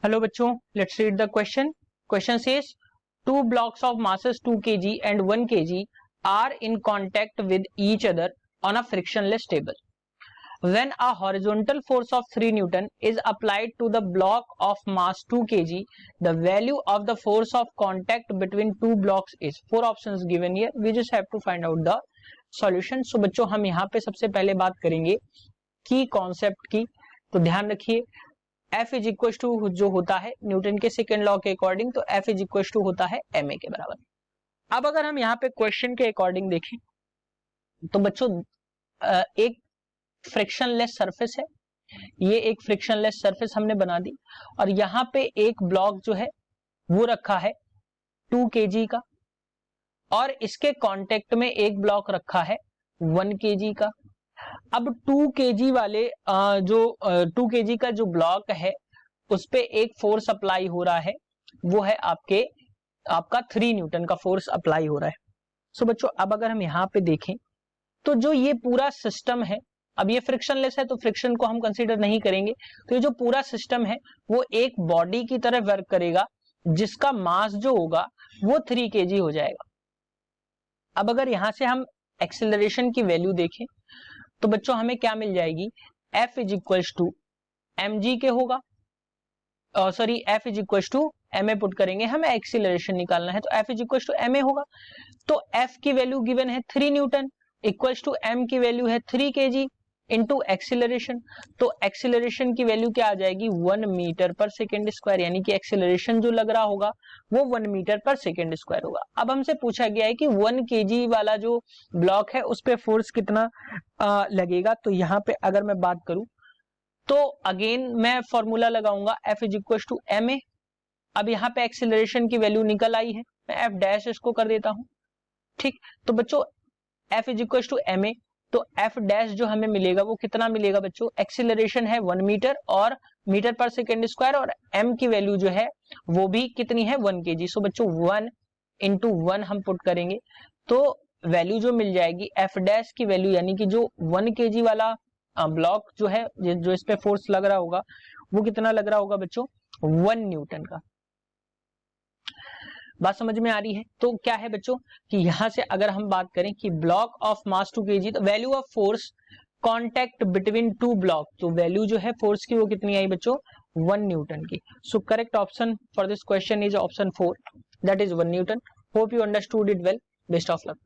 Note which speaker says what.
Speaker 1: Hello बच्चों, let's read the question. Question says two blocks of masses 2 kg and 1 kg are in contact with each other on a frictionless table. When a horizontal force of 3 Newton is applied to the block of mass 2 kg, the value of the force of contact between two blocks is. Four options given here. We just have to find out the solution. So बच्चों हम यहाँ पे सबसे पहले बात करेंगे की concept की. तो ध्यान रखिए F इज इक्वल टू जो होता है न्यूटन के सेकेंड लॉ के अकॉर्डिंग, तो F इज इक्वल टू होता है ma के बराबर. अब अगर हम यहाँ पे क्वेश्चन के अकॉर्डिंग देखें तो बच्चों एक फ्रिक्शनलेस सरफेस है, ये एक फ्रिक्शनलेस सरफेस हमने बना दी और यहाँ पे एक ब्लॉक जो है वो रखा है 2 kg का और इसके कांटेक्ट में एक ब्लॉक रखा है 1 kg का. अब 2 kg वाले जो 2 kg का जो ब्लॉक है उस पे एक फोर्स अप्लाई हो रहा है, वो है आपका 3 न्यूटन का फोर्स अप्लाई हो रहा है. सो बच्चों अब अगर हम यहाँ पे देखें तो जो ये पूरा सिस्टम है, अब ये फ्रिक्शनलेस है तो फ्रिक्शन को हम कंसीडर नहीं करेंगे, तो ये जो पूरा सिस्टम है वो एक बॉडी की तरह वर्क करेगा जिसका मास जो होगा वो 3 kg हो जाएगा. अब अगर यहां से हम एक्सेलरेशन की वैल्यू देखें तो बच्चों हमें क्या मिल जाएगी, F is equal to mg के होगा, sorry F is equal to ma put करेंगे, हमें एक्सीलरेशन निकालना है तो F is equal to ma होगा. तो F की वैल्यू गिवन है 3 न्यूटन इक्वल टू m की वैल्यू है 3 kg इनटू एक्सीलरेशन. तो एक्सीलरेशन की वैल्यू क्या आ जाएगी 1 मीटर पर सेकेंड स्क्वायर, यानी कि एक्सीलरेशन जो लग रहा होगा वो 1 मीटर पर सेकेंड स्क्वायर होगा. अब हमसे पूछा गया है कि 1 kg वाला जो ब्लॉक है उस पे फोर्स कितना लगेगा. तो यहाँ पे अगर मैं बात करूं तो अगेन मैं फॉर्मूला लगाऊंगा F is equal to ma. अब यहाँ पे एक्सीलरेशन की वैल्यू निकल आई है, मैं F डैश इसको कर देता हूं. ठीक, तो बच्चों F is equal to ma, तो F डैश जो हमें मिलेगा वो कितना मिलेगा बच्चों, एक्सीलरेशन है 1 मीटर और मीटर पर सेकेंड स्क्वायर और m की वैल्यू जो है वो भी कितनी है 1 kg. सो बच्चों 1 इंटू 1 हम पुट करेंगे तो वैल्यू जो मिल जाएगी F डैश की वैल्यू, यानी कि जो 1 kg वाला ब्लॉक जो है जो इस पे फोर्स लग रहा होगा वो कितना लग रहा होगा बच्चों 1 न्यूटन का. बात समझ में आ रही है. तो क्या है बच्चों कि यहां से अगर हम बात करें कि ब्लॉक ऑफ मास 2 kg, तो value of force contact between two block, तो वैल्यू जो है फोर्स की वो कितनी आई बच्चों 1 न्यूटन की. So correct option for this question is option 4, that is 1 Newton. Hope you understood it well. Best of luck.